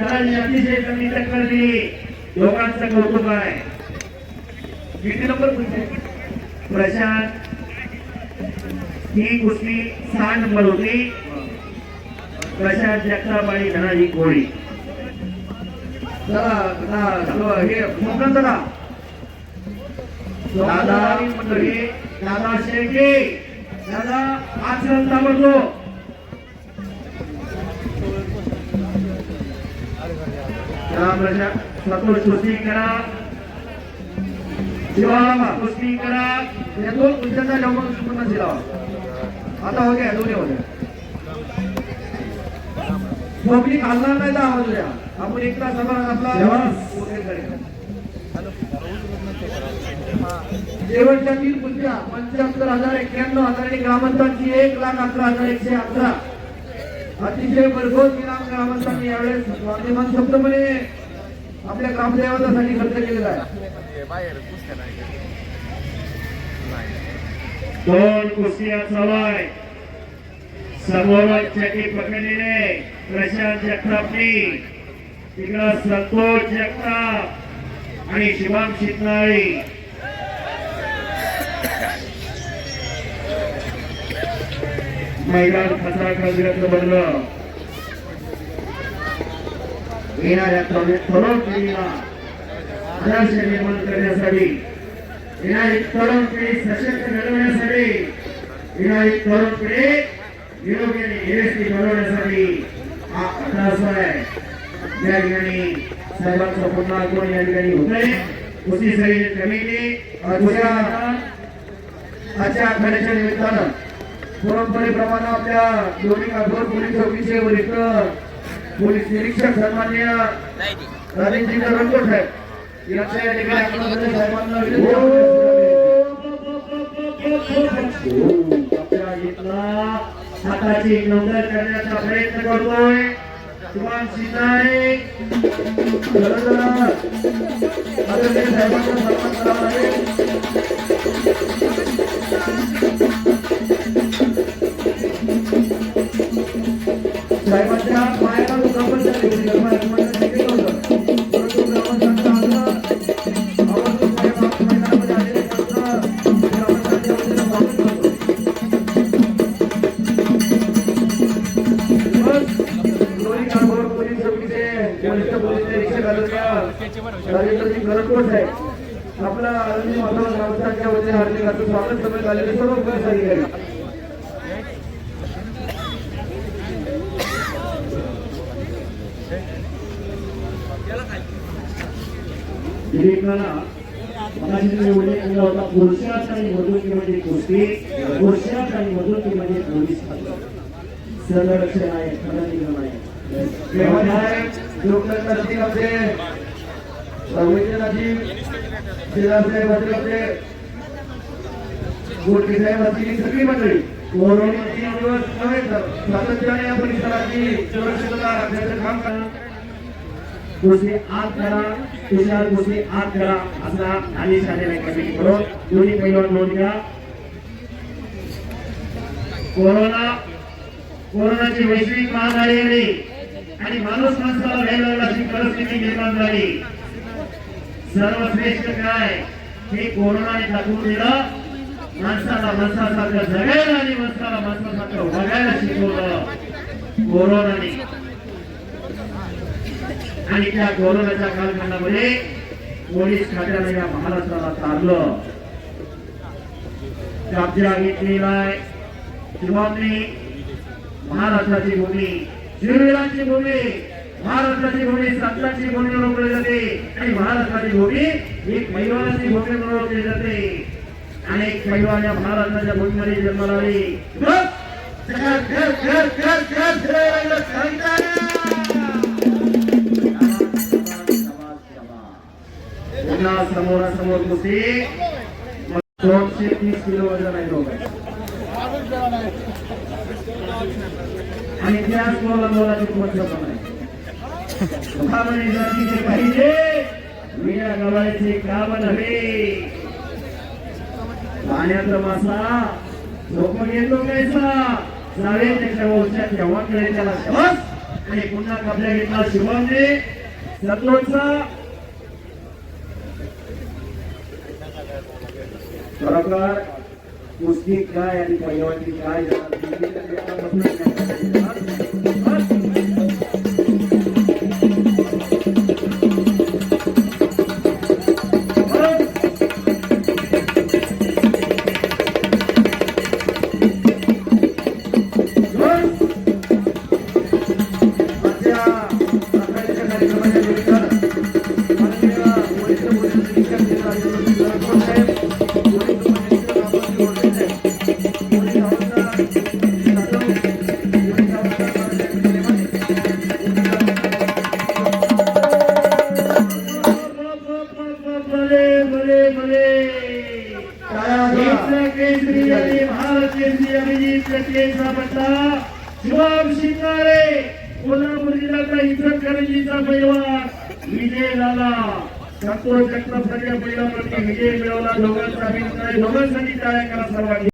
अतिशय कमी टक्कर दिली. दोघांचं कौतुक आहे. किती नंबर प्रशांत ही कुस्ती 6 नंबर होती. प्रशांत जगताप आणि धनाजी कोळी. हे दादा मंडळी दादा शेळके दादा आचरण ताबडतो. सतोष कुस्ती करा. शिवाला कुस्ती करा. या दोन कुस्त्यांचा जवळ पूर्ण शिलावा आता हो गया. दोन्ही होते पब्लिक हलणार नाही तर आवाज द्या. आपण एक तास आपला शेवटच्या 3 कुस्त्या 75,091 आणि ग्रामस्थांची 1,11,111. अतिशय भरघोस इनाम ग्रामस्थांनी यावेळेस स्वाभिमान शब्दपणे आपल्या ग्रामदेवतासाठी खर्च केलेला आहे. 2 कुस्त्या चालू आहे. समोर चकी पकडलेले प्रशांत जगतापनी. तिकडं संतोष जगताप आणि शिवाम शितनाळी. मैदान खचाखच बनलं. येणाऱ्या तरुण पिढीला आदर्श निर्माण करण्यासाठी, येणारी तरुण पिढी सशक्त घडवण्यासाठी, येणारी तरुण पिढी निरोगी आणि यशस्वी बनवण्यासाठी हा अभ्यास आहे. या ठिकाणी सर्वांचं पुन्हा कोण या ठिकाणी होतंय. कुस्ती संयोजन कमिटी आजच्या आखाड्याच्या निमित्तानं परंपरेप्रमाणे आपल्या दोन्ही कागोर पोलीस चौकीचे वरिष्ठ पोलीस निरीक्षक सन्मान्य राजेंद्र रणकोट साहेब यांच्या ठिकाणी आपण साहेबांना आपल्या इथला हाताची नोंदणी करण्याचा प्रयत्न करतोय. शिवाम शिंदे साहेबांचा सन्मान करावा लागेल. साहेबांच्या पायाला दुखापत झाली आपला आनंदी माधव ग्रामस्थांच्या वतीने हार्दिक स्वागत करण्यात आलेले सर्व पोलीस अधिकारी. पुरुषात आणि मधुकीमध्ये कुस्ती, पुरुषात आणि मधुकीमध्ये पोलीस संरक्षण आहे. सगळी मंडळी कोरोना 3 दिवस नव्हे तर सातत्याने या परिसराची सुरक्षितता राखण्याचं काम करा. कुस्ती आत करा. तुषार कुस्ती आत करा असा आदेश आलेला आहे कमिटी करून. दोन्ही पैलवान नोंद घ्या. कोरोनाची वैश्विक महामारी आली आणि माणूस माणसाला घ्यायला लागला अशी परिस्थिती निर्माण झाली. सर्वश्रेष्ठ काय हे कोरोनाने दाखवून दिलं. माणसाला माणसासारखं जगायला आणि माणसाला माणसासारखं वागायला शिकवलं कोरोनाने. आणि त्या कोरोनाच्या कालखंडामध्ये पोलीस खात्याने या महाराष्ट्राला तारलं. कब्जा घेतलेला आहे. शिवांनी महाराष्ट्राची भूमी, शूरवीरांची भूमी, महाराष्ट्राची भूमी संतांची भूमी म्हणून ओळखली जाते आणि महाराष्ट्राची भूमी एक पैलवानाची भूमी म्हणून ओळखली जाते. अनेक पैलवान या महाराष्ट्राच्या भूमीमध्ये जन्माला आले. समोरासमोर कुस्ती 230 किलो वजन आहे दोघं आणि त्याच मोलाची किंमत पण आहे. जातीचे पाहिजे मीरा गवायचे काम नव्हे. पाण्याचा मासा झोपून येतो कैसा जावे त्याच्या वंशात जेव्हा कळे त्याला शबस आणि पुन्हा कब्जा घेतला शिवमने संतोषचा खरोखर कुस्ती काय आणि पैलवानी काय शिवम शिंगारे कोल्हापूर जिल्ह्याचा इचलकरंजीचा पैलवान विजय झाला. संतोष जगताप सगळ्या पैलवानांनी विजय मिळवला. दोघांसाठी टाळ्या करा सर्वांनी.